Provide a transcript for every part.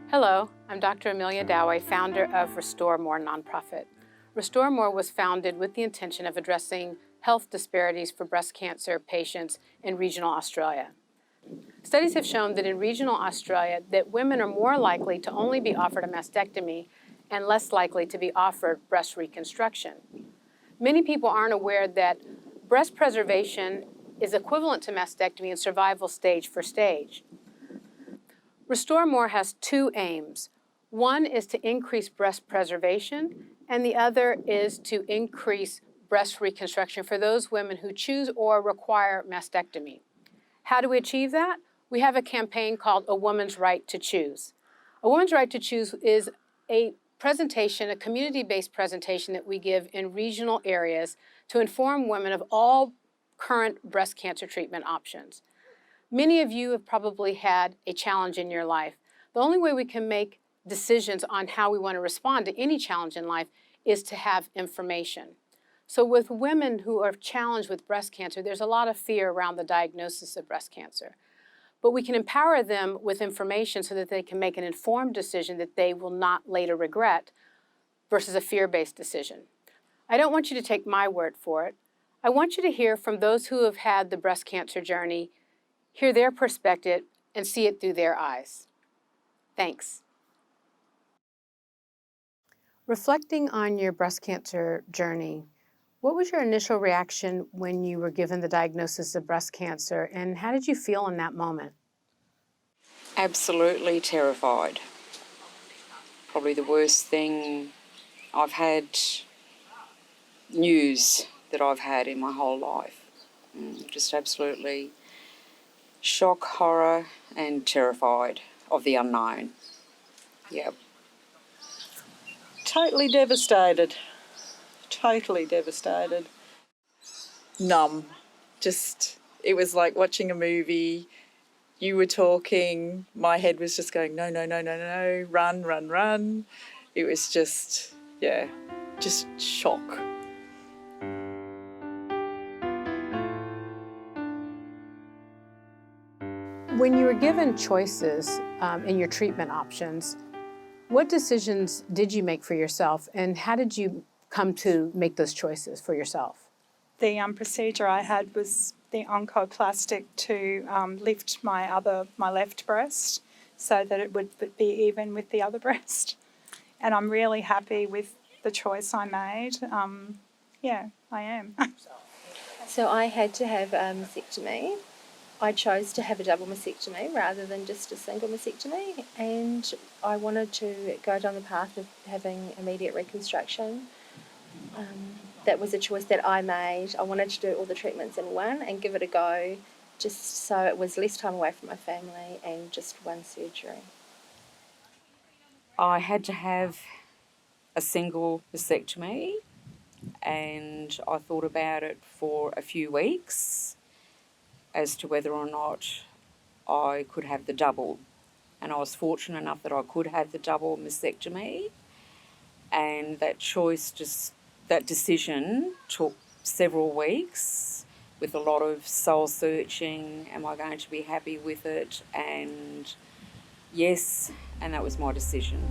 Hello, I'm Dr. Amelia Dowey, founder of Restore More nonprofit. Restore More was founded with the intention of addressing health disparities for breast cancer patients in regional Australia. Studies have shown that in regional Australia that women are more likely to only be offered a mastectomy and less likely to be offered breast reconstruction. Many people aren't aware that breast preservation is equivalent to mastectomy in survival stage for stage. Restore More has two aims. One is to increase breast preservation, and the other is to increase breast reconstruction for those women who choose or require mastectomy. How do we achieve that? We have a campaign called A Woman's Right to Choose. A Woman's Right to Choose is a presentation, a community-based presentation that we give in regional areas to inform women of all current breast cancer treatment options. Many of you have probably had a challenge in your life. The only way we can make decisions on how we want to respond to any challenge in life is to have information. So with women who are challenged with breast cancer, there's a lot of fear around the diagnosis of breast cancer. But we can empower them with information so that they can make an informed decision that they will not later regret versus a fear-based decision. I don't want you to take my word for it. I want you to hear from those who have had the breast cancer journey, hear their perspective, and see it through their eyes. Thanks. Reflecting on your breast cancer journey, what was your initial reaction when you were given the diagnosis of breast cancer, and how did you feel in that moment? Absolutely terrified. Probably the worst thing I've had, news that I've had in my whole life. Just absolutely shock, horror and terrified of the unknown. Yep. Totally devastated. Totally devastated. Numb. Just, it was like watching a movie. You were talking, my head was just going, no, no, no, no, no, run, run, run. It was just, yeah, just shock. When you were given choices in your treatment options, what decisions did you make for yourself, and how did you come to make those choices for yourself? The procedure I had was the oncoplastic to lift my left breast so that it would be even with the other breast. And I'm really happy with the choice I made. Yeah, I am. So I had to have a mastectomy. I chose to have a double mastectomy rather than just a single mastectomy, and I wanted to go down the path of having immediate reconstruction. That was a choice that I made. I wanted to do all the treatments in one and give it a go, just so it was less time away from my family and just one surgery. I had to have a single mastectomy, and I thought about it for a few weeks as to whether or not I could have the double. And I was fortunate enough that I could have the double mastectomy, and that decision took several weeks with a lot of soul searching. Am I going to be happy with it? And yes, and that was my decision.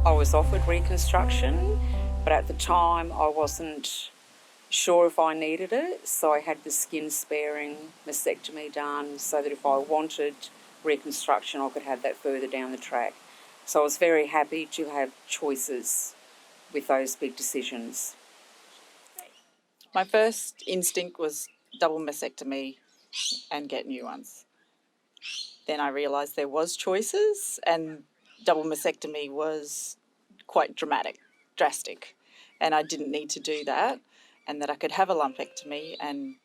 I was offered reconstruction, but at the time I wasn't sure if I needed it, so I had the skin sparing mastectomy done so that if I wanted reconstruction I could have that further down the track. So I was very happy to have choices with those big decisions. My first instinct was double mastectomy and get new ones. Then I realised there was choices, and double mastectomy was quite drastic, and I didn't need to do that, and that I could have a lumpectomy, and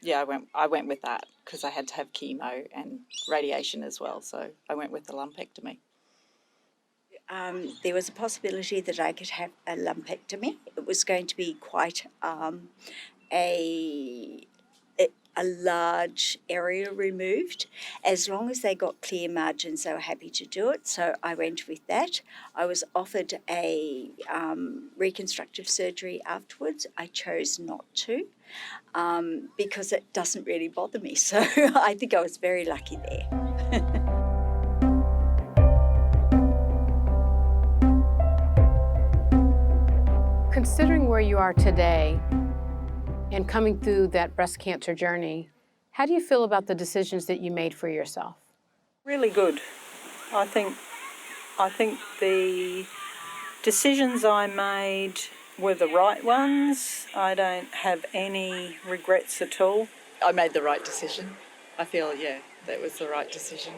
yeah, I went with that because I had to have chemo and radiation as well, so I went with the lumpectomy. There was a possibility that I could have a lumpectomy. It was going to be quite a a large area removed. As long as they got clear margins, they were happy to do it. So I went with that. I was offered a reconstructive surgery afterwards. I chose not to because it doesn't really bother me. So I think I was very lucky there. Considering where you are today and coming through that breast cancer journey, how do you feel about the decisions that you made for yourself? Really good. I think the decisions I made were the right ones. I don't have any regrets at all. I made the right decision. I feel, yeah, that was the right decision.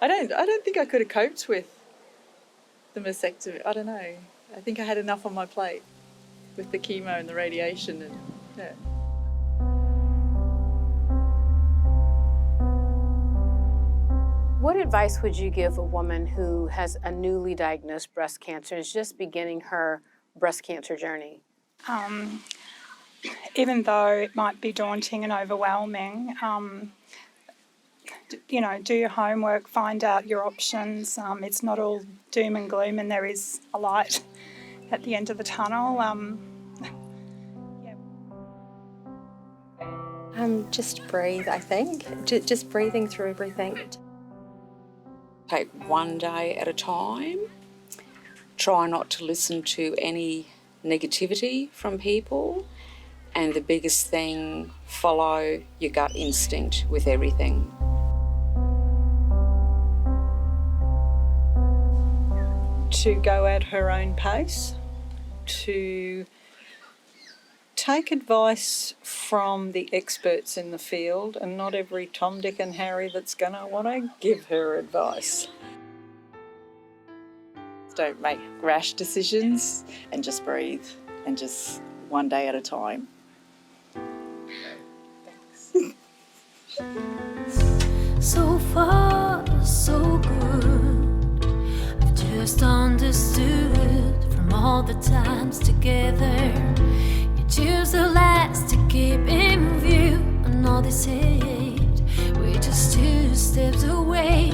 I don't think I could have coped with the mastectomy. I don't know. I think I had enough on my plate with the chemo and the radiation and yeah. What advice would you give a woman who has a newly diagnosed breast cancer and is just beginning her breast cancer journey? Even though it might be daunting and overwhelming, do your homework, find out your options. It's not all doom and gloom, and there is a light at the end of the tunnel. Just breathe, I think. Just breathing through everything. Take one day at a time. Try not to listen to any negativity from people. And the biggest thing, follow your gut instinct with everything. To go at her own pace, to take advice from the experts in the field and not every Tom, Dick and Harry that's going to want to give her advice. Don't make rash decisions and just breathe and just one day at a time. So far, so good. I've just understood from all the times together. You choose the last to keep in view. And all they said, we're just 2 steps away.